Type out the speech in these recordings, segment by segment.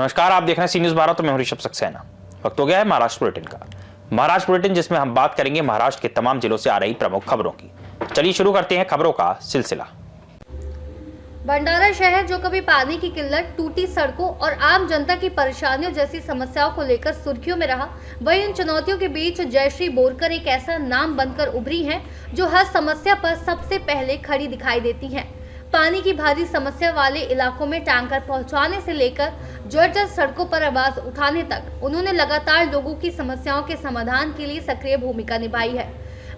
नमस्कार, आप देख रहे हैं सी न्यूज 12। तो मैं हूं ऋषभ सक्सेना। वक्त हो गया है महाराष्ट्र बुलेटिन का। महाराष्ट्र बुलेटिन जिसमें हम बात करेंगे महाराष्ट्र के तमाम जिलों से आ रही प्रमुख खबरों की। चलिए शुरू करते हैं खबरों का सिलसिला। भंडारा शहर जो कभी पानी की किल्लत, टूटी सड़कों और आम जनता की परेशानियों जैसी समस्याओं को लेकर सुर्खियों में रहा, वहीं इन चुनौतियों के बीच जयश्री बोरकर एक ऐसा नाम बनकर उभरी हैं जो हर समस्या पर सबसे पहले खड़ी दिखाई देती हैं। पानी की भारी समस्या वाले इलाकों में टैंकर पहुंचाने से लेकर जर्जर सड़कों पर आवाज उठाने तक उन्होंने लगातार लोगों की समस्याओं के समाधान के लिए सक्रिय भूमिका निभाई है।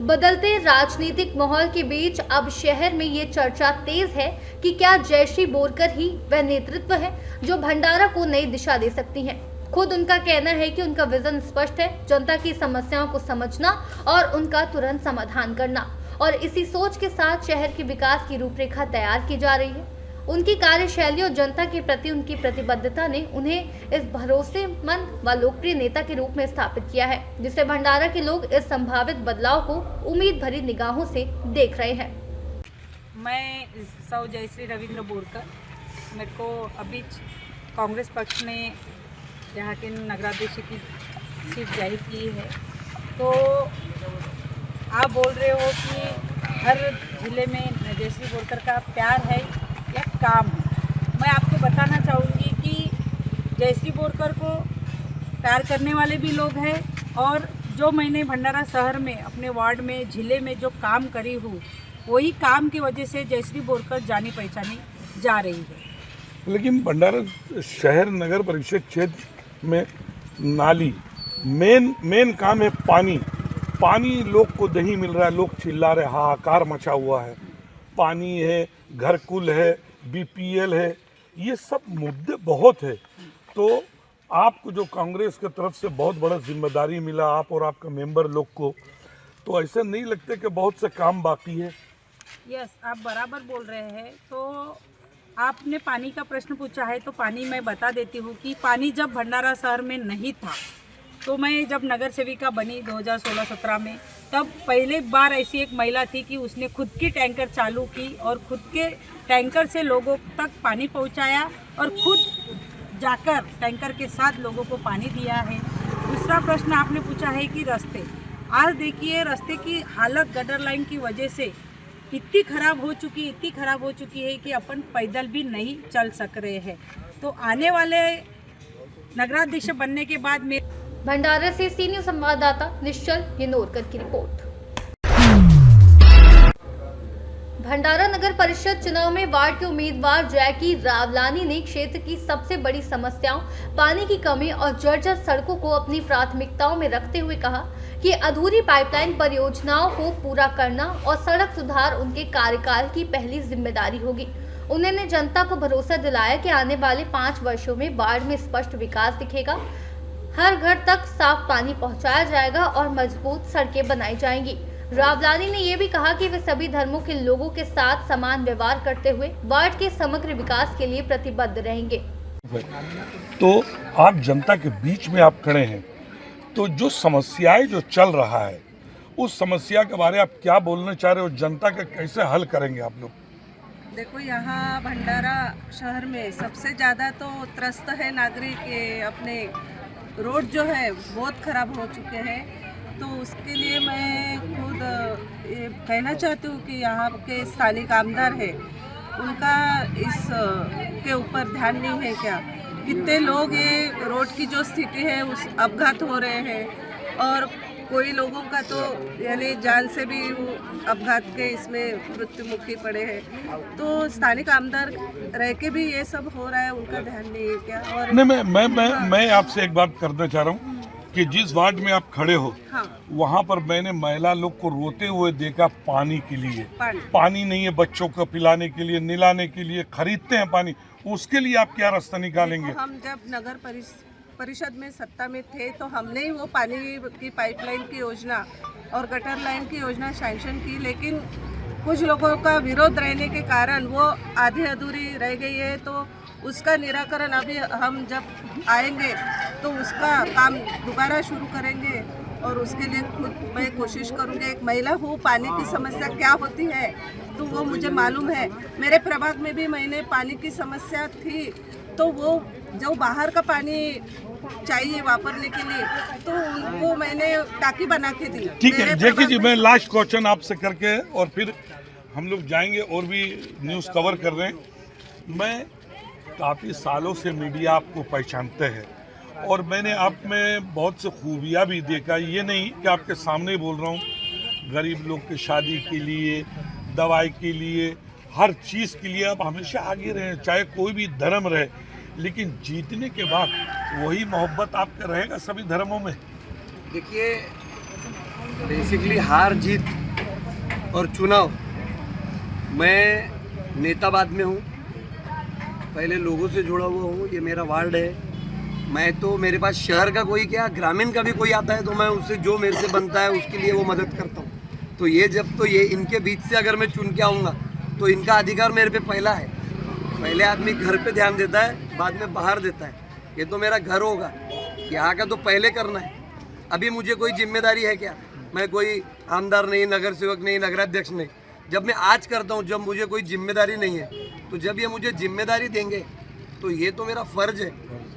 बदलते राजनीतिक माहौल के बीच अब शहर में ये चर्चा तेज है कि क्या जयश्री बोरकर ही वह नेतृत्व है जो भंडारा को नई दिशा दे सकती हैं। खुद उनका कहना है कि उनका विजन स्पष्ट है, जनता की समस्याओं को समझना और उनका तुरंत समाधान करना, और इसी सोच के साथ शहर के विकास की रूपरेखा तैयार की जा रही है। उनकी कार्यशैली और जनता के प्रति उनकी प्रतिबद्धता ने उन्हें इस भरोसेमंद व लोकप्रिय नेता के रूप में स्थापित किया है, जिससे भंडारा के लोग इस संभावित बदलाव को उम्मीद भरी निगाहों से देख रहे हैं। मैं सौ जयश्री रविंद्र बोरकर, मेरे को अभी कांग्रेस पक्ष ने यहाँ के नगराध्यक्ष की सीट जाहिर की है। तो आप बोल रहे हो कि हर जिले में जयश्री बोरकर का प्यार है या काम है। मैं आपको बताना चाहूँगी कि जयश्री बोरकर को प्यार करने वाले भी लोग हैं, और जो मैंने भंडारा शहर में अपने वार्ड में जिले में जो काम करी हूँ, वही काम की वजह से जयश्री बोरकर जानी पहचानी जा रही है। लेकिन भंडारा शहर नगर परिषद क्षेत्र में नाली मेन काम है। पानी लोग को नहीं मिल रहा है, लोग चिल्ला रहे, हाहाकार मचा हुआ है। पानी है, घर कुल है, बीपीएल है, ये सब मुद्दे बहुत है। तो आपको जो कांग्रेस की तरफ से बहुत बड़ा जिम्मेदारी मिला, आप और आपका मेंबर लोग को, तो ऐसा नहीं लगता कि बहुत से काम बाकी है? यस, आप बराबर बोल रहे हैं। तो आपने पानी का प्रश्न पूछा है, तो पानी मैं बता देती हूँ कि पानी जब भंडारा शहर में नहीं था, तो मैं जब नगर सेविका बनी 2016-17 में, तब पहले बार ऐसी एक महिला थी कि उसने खुद की टैंकर चालू की और खुद के टैंकर से लोगों तक पानी पहुंचाया और खुद जाकर टैंकर के साथ लोगों को पानी दिया है। दूसरा प्रश्न आपने पूछा है कि रास्ते, आज देखिए रास्ते की हालत गटर लाइन की वजह से इतनी खराब हो चुकी है कि अपन पैदल भी नहीं चल सक रहे हैं। तो आने वाले नगराध्यक्ष बनने के बाद में भंडारा से सी न्यूज संवाददाता निश्चल यनोरकर की रिपोर्ट। भंडारा नगर परिषद चुनाव में वार्ड के उम्मीदवार जैकी रावलानी ने क्षेत्र की सबसे बड़ी समस्याओं, पानी की कमी और जर्जर सड़कों को अपनी प्राथमिकताओं में रखते हुए कहा कि अधूरी पाइपलाइन परियोजनाओं को पूरा करना और सड़क सुधार उनके कार्यकाल की पहली जिम्मेदारी होगी। उन्होंने जनता को भरोसा दिलाया कि आने वाले 5 वर्षों में वार्ड में स्पष्ट विकास दिखेगा, हर घर तक साफ पानी पहुंचाया जाएगा और मजबूत सड़कें बनाई जाएंगी। रावलानी ने यह भी कहा कि वे सभी धर्मों के लोगों के साथ समान व्यवहार करते हुए वार्ड के समग्र विकास के लिए प्रतिबद्ध रहेंगे। तो आप जनता के बीच में आप खड़े हैं, तो जो समस्याएं जो चल रहा है, उस समस्या के बारे में आप क्या बोलना चाह रहे हो? जनता का कैसे हल करेंगे आप लोग? देखो, यहाँ भंडारा शहर में सबसे ज़्यादा तो त्रस्त है नागरिक। अपने रोड जो है बहुत ख़राब हो चुके हैं। तो उसके लिए मैं खुद ये कहना चाहती हूँ कि यहाँ के स्थानीय आमदार है, उनका इस के ऊपर ध्यान नहीं है क्या? कितने लोग ये रोड की जो स्थिति है उस अपघात हो रहे हैं, और कोई लोगों का तो यानी जान से भी अपघात के इसमें मृत्युमुखी पड़े हैं। तो स्थानिक आमदार रह के भी ये सब हो रहा है, उनका ध्यान नहीं है क्या? और नहीं, मैं आपसे एक बात करना चाह रहा हूँ कि जिस वार्ड में आप खड़े हो, हाँ, वहाँ पर मैंने महिला लोग को रोते हुए देखा पानी के लिए। पानी नहीं है बच्चों को पिलाने के लिए, नहलाने के लिए, खरीदते हैं पानी, उसके लिए आप क्या रास्ता निकालेंगे? हम जब नगर परिषद में सत्ता में थे तो हमने ही वो पानी की पाइपलाइन की योजना और गटर लाइन की योजना सैंक्शन की, लेकिन कुछ लोगों का विरोध रहने के कारण वो आधी अधूरी रह गई है। तो उसका निराकरण अभी हम जब आएंगे तो उसका काम दोबारा शुरू करेंगे, और उसके लिए खुद मैं कोशिश करूँगी। एक महिला हूँ, पानी की समस्या क्या होती है तो वो मुझे मालूम है। मेरे प्रभाग में भी मैंने पानी की समस्या थी, तो वो जो बाहर का पानी चाहिए वापरने के लिए, तो उनको मैंने टाकी बना के दी। ठीक है, मेरे जैकी जी, प्रबंधन- मैं लास्ट क्वेश्चन आपसे करके और फिर हम लोग जाएंगे और भी न्यूज़ कवर कर रहे हैं। मैं काफ़ी सालों से मीडिया आपको पहचानते हैं और मैंने आप में बहुत से खूबियाँ भी देखा। ये नहीं कि आपके सामने ही बोल रहा हूँ, गरीब लोग की शादी के लिए, दवाई के लिए, हर चीज़ के लिए आप हमेशा आगे रहें, चाहे कोई भी धर्म रहे, लेकिन जीतने के बाद वही मोहब्बत आपका रहेगा सभी धर्मों में। देखिए, बेसिकली हार जीत और चुनाव, मैं नेताबाद में हूँ, पहले लोगों से जुड़ा हुआ हूँ, ये मेरा वार्ड है। मैं तो, मेरे पास शहर का कोई क्या, ग्रामीण का भी कोई आता है तो मैं उससे जो मेरे से बनता है उसके लिए वो मदद करता हूँ। तो ये जब, तो ये इनके बीच से अगर मैं चुन के आऊँगा तो इनका अधिकार मेरे पे पहला है। पहले आदमी घर पे ध्यान देता है, बाद में बाहर देता है। ये तो मेरा घर होगा, यहाँ का तो पहले करना है। अभी मुझे कोई जिम्मेदारी है क्या? मैं कोई आमदार नहीं, नगर सेवक नहीं, नगराध्यक्ष नहीं। जब मैं आज करता हूँ, जब मुझे कोई जिम्मेदारी नहीं है, तो जब ये मुझे जिम्मेदारी देंगे तो ये तो मेरा फर्ज है।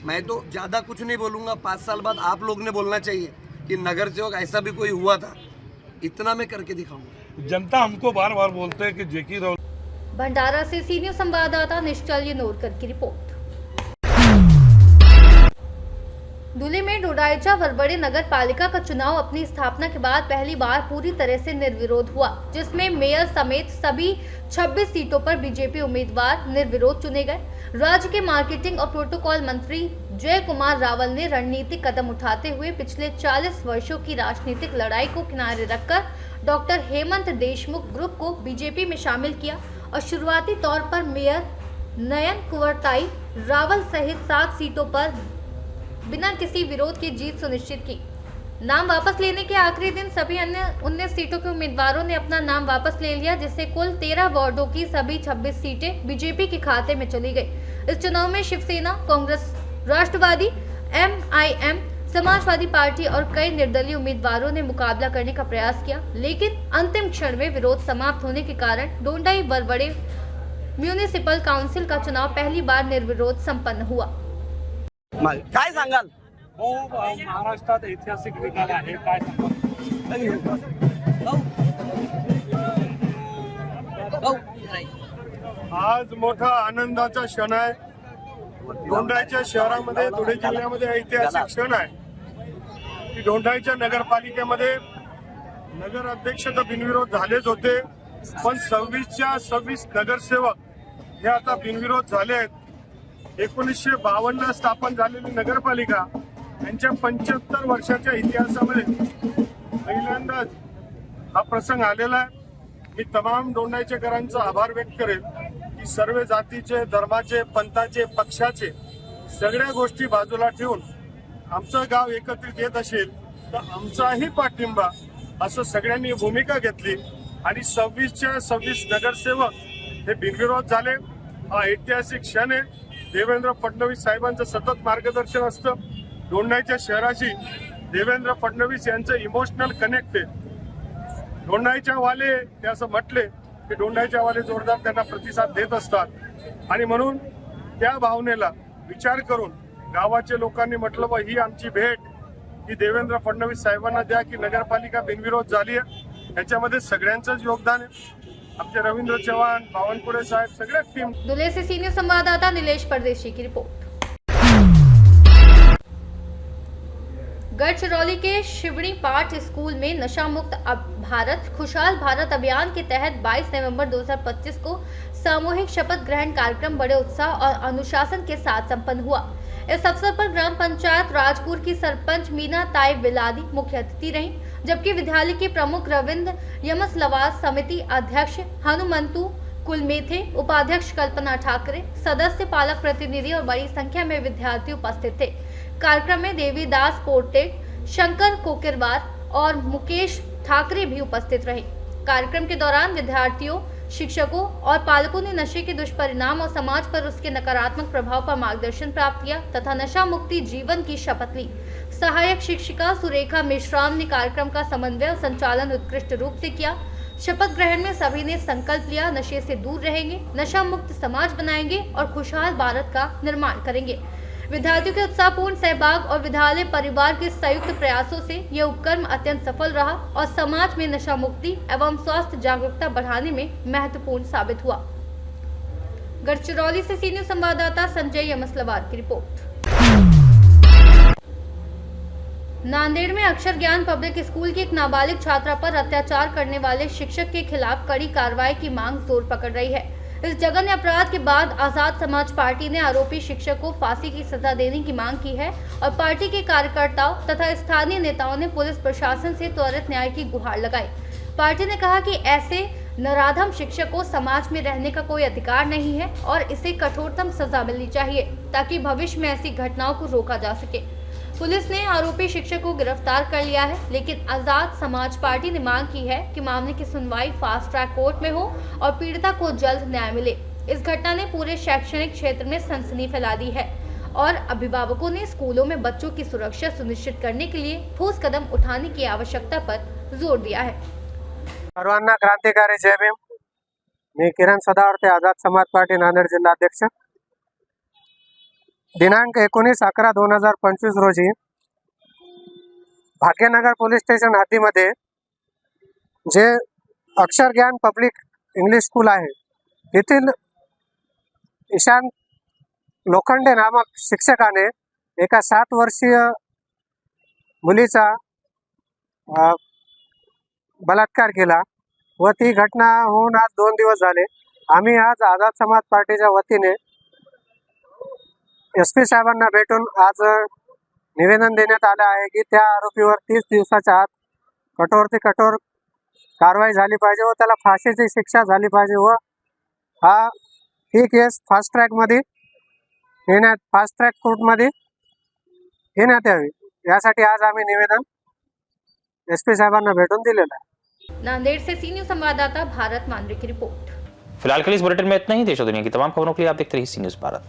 मैं तो ज़्यादा कुछ नहीं बोलूँगा। 5 साल बाद आप लोग ने बोलना चाहिए कि नगर सेवक ऐसा भी कोई हुआ था। इतना मैं करके दिखाऊंगा। जनता हमको बार बार बोलते हैं कि जेकी राव। भंडारा से सीनियर संवाददाता निश्चल नोरकर की रिपोर्ट। धुले में डोडाईचा वरबड़े नगर पालिका का चुनाव अपनी स्थापना के बाद पहली बार पूरी तरह से निर्विरोध हुआ, जिसमें मेयर समेत सभी 26 सीटों पर बीजेपी उम्मीदवार निर्विरोध चुने गए। राज्य के मार्केटिंग और प्रोटोकॉल मंत्री जय कुमार रावल ने रणनीतिक कदम उठाते हुए पिछले 40 वर्षों की राजनीतिक लड़ाई को किनारे रखकर डॉक्टर हेमंत देशमुख ग्रुप को बीजेपी में शामिल किया और शुरुआती तौर पर मेयर नयन कुंवरताई रावल सहित 7 सीटों पर बिना किसी विरोध की जीत सुनिश्चित की। नाम वापस लेने के आखिरी दिन सभी अन्य 19 सीटों के उम्मीदवारों ने अपना नाम वापस ले लिया, जिससे कुल 13 वार्डों की सभी 26 सीटें बीजेपी के खाते में चली गई। इस चुनाव में शिवसेना, कांग्रेस, राष्ट्रवादी, MIM, समाजवादी पार्टी और कई निर्दलीय उम्मीदवारों ने मुकाबला करने का प्रयास किया, लेकिन अंतिम क्षण में विरोध समाप्त होने के कारण डोंडाई वरवड़े म्युनिसिपल काउंसिल का चुनाव पहली बार निर्विरोध संपन्न हुआ। काय सांगाल? महाराष्ट्रात ऐतिहासिक निकाल आहे, काय सांगाल? आज मोठा आनंदाचा क्षण आहे. डोंडाईच्या शहरामध्ये, धुळे जिल्ह्यामध्ये ऐतिहासिक क्षण आहे की डोंडाईच्या नगरपालिकेमध्ये नगर अध्यक्ष तर बिनविरोध झालेच होते, पण 26च्या 26 नगरसेवक हे आता बिनविरोध झाले आहेत. 1952 स्थापन झालेली नगरपालिका यांच्या 75 वर्षाच्या इतिहासामध्ये पहिल्यांदाच हा प्रसंग आलेला आहे. मी तमाम डोंडाईचेकरांचा आभार व्यक्त करेन की सर्व जातीचे, धर्माचे, पंथाचे, पक्षाचे सगळ्या गोष्टी बाजूला ठेवून आमचं गाव एकत्रित येत असेल तर आमचाही पाठिंबा असं सगळ्यांनी भूमिका घेतली आणि 26च्या 26 नगरसेवक हे बिनविरोध झाले. हा ऐतिहासिक क्षण आहे. देवेंद्र फडणवीस साहेबांचं सतत मार्गदर्शन असतं. डोंडाईच्या शहराशी देवेंद्र फडणवीस यांचं इमोशनल कनेक्ट आहे. डोंडाईच्या वाले ते असं म्हटले की डोंडाईच्या वाले जोरदार त्यांना प्रतिसाद देत असतात आणि म्हणून त्या भावनेला विचार करून गावाच्या लोकांनी म्हटलं बा ही आमची भेट ही देवेंद्र फडणवीस साहेबांना द्या की नगरपालिका बिनविरोध झाली आहे. याच्यामध्ये सगळ्यांचंच योगदान आहे. आपके रविंद्र चौहान, बावनकुळे साहब, सगळ्या टीम. धुले से सीनियर संवाददाता नीलेश परदेशी की रिपोर्ट। गढ़चिरौली के शिवड़ी पाठ स्कूल में नशा मुक्त भारत खुशहाल भारत अभियान के तहत 22 नवंबर 2025 को सामूहिक शपथ ग्रहण कार्यक्रम बड़े उत्साह और अनुशासन के साथ संपन्न हुआ। इस अवसर पर ग्राम पंचायत राजपुर की सरपंच मीना ताई बिलादी मुख्य अतिथि रहीं, जबकि विद्यालय के प्रमुख रविंद्र यमसलवास, समिति अध्यक्ष हनुमंतु कुलमेथे, उपाध्यक्ष कल्पना ठाकरे, सदस्य, पालक प्रतिनिधि और बड़ी संख्या में विद्यार्थी उपस्थित थे। कार्यक्रम में देवीदास पोर्टेट, शंकर कोकिरवार और मुकेश ठाकरे भी उपस्थित रहे। कार्यक्रम के दौरान विद्यार्थियों, शिक्षकों और पालकों ने नशे के दुष्परिणाम और समाज पर उसके नकारात्मक प्रभाव पर मार्गदर्शन प्राप्त किया तथा नशा मुक्ति जीवन की शपथ ली। सहायक शिक्षिका सुरेखा मेश्राम ने कार्यक्रम का समन्वय और संचालन उत्कृष्ट रूप से किया। शपथ ग्रहण में सभी ने संकल्प लिया, नशे से दूर रहेंगे, नशा मुक्त समाज बनाएंगे और खुशहाल भारत का निर्माण करेंगे। विद्यार्थियों के उत्साहपूर्ण सहभाग और विद्यालय परिवार के संयुक्त प्रयासों से यह उपक्रम अत्यंत सफल रहा और समाज में नशा मुक्ति एवं स्वास्थ्य जागरूकता बढ़ाने में महत्वपूर्ण साबित हुआ। गढ़चिरौली से सी न्यूज़ संवाददाता संजय यमसलवार की रिपोर्ट। नांदेड़ में अक्षर ज्ञान पब्लिक स्कूल की एक नाबालिग छात्रा पर अत्याचार करने वाले शिक्षक के खिलाफ कड़ी कार्रवाई की मांग जोर पकड़ रही है। इस जघन्य अपराध के बाद आजाद समाज पार्टी ने आरोपी शिक्षक को फांसी की सजा देने की मांग की है और पार्टी के कार्यकर्ताओं तथा स्थानीय नेताओं ने पुलिस प्रशासन से त्वरित न्याय की गुहार लगाई। पार्टी ने कहा कि ऐसे नराधम शिक्षक को समाज में रहने का कोई अधिकार नहीं है और इसे कठोरतम सजा मिलनी चाहिए ताकि भविष्य में ऐसी घटनाओं को रोका जा सके। पुलिस ने आरोपी शिक्षक को गिरफ्तार कर लिया है, लेकिन आजाद समाज पार्टी ने मांग की है कि मामले की सुनवाई फास्ट ट्रैक कोर्ट में हो और पीड़िता को जल्द न्याय मिले। इस घटना ने पूरे शैक्षणिक क्षेत्र में सनसनी फैला दी है और अभिभावकों ने स्कूलों में बच्चों की सुरक्षा सुनिश्चित करने के लिए ठोस कदम उठाने की आवश्यकता पर जोर दिया है। सर्वांना क्रांतिकारी जय भीम। मी किरण सदावर्ते, आझाद समाज पार्टी नांदेड जिल्हा अध्यक्ष। दिनांक 19/11/2025 रोजी भाग्यनगर पोलीस स्टेशन हद्दीमध्ये जे अक्षर ज्ञान पब्लिक इंग्लिश स्कूल आहे तेथील ईशान लोखंडे नामक शिक्षकाने एका 7 वर्षीय मुलीचा बलात्कार केला व ती घटना होऊन आज 2 दिवस झाले। आम्ही आज आझाद समाज पार्टीच्या वतीने SP साहेबांना भेटून आज निवेदन देण्यात आले आहे की त्या आरोपीवर 30 दिवसाच्या आत कठोर ते कठोर कारवाई झाली पाहिजे व त्याला फाशीची शिक्षा झाली पाहिजे व ही केस फास्ट ट्रॅक कोर्टमध्ये घेण्यात यावी, यासाठी आज आम्ही निवेदन SP साहेबांना भेटून दिलेलं आहे। नांदेड़ से सी न्यूज़ संवाददाता भारत मांडरे की रिपोर्ट। फिलहाल के लिए इस बुलेटिन में इतना ही। देश और दुनिया की तमाम खबरों के लिए आप देखते रहिए सी न्यूज़ भारत।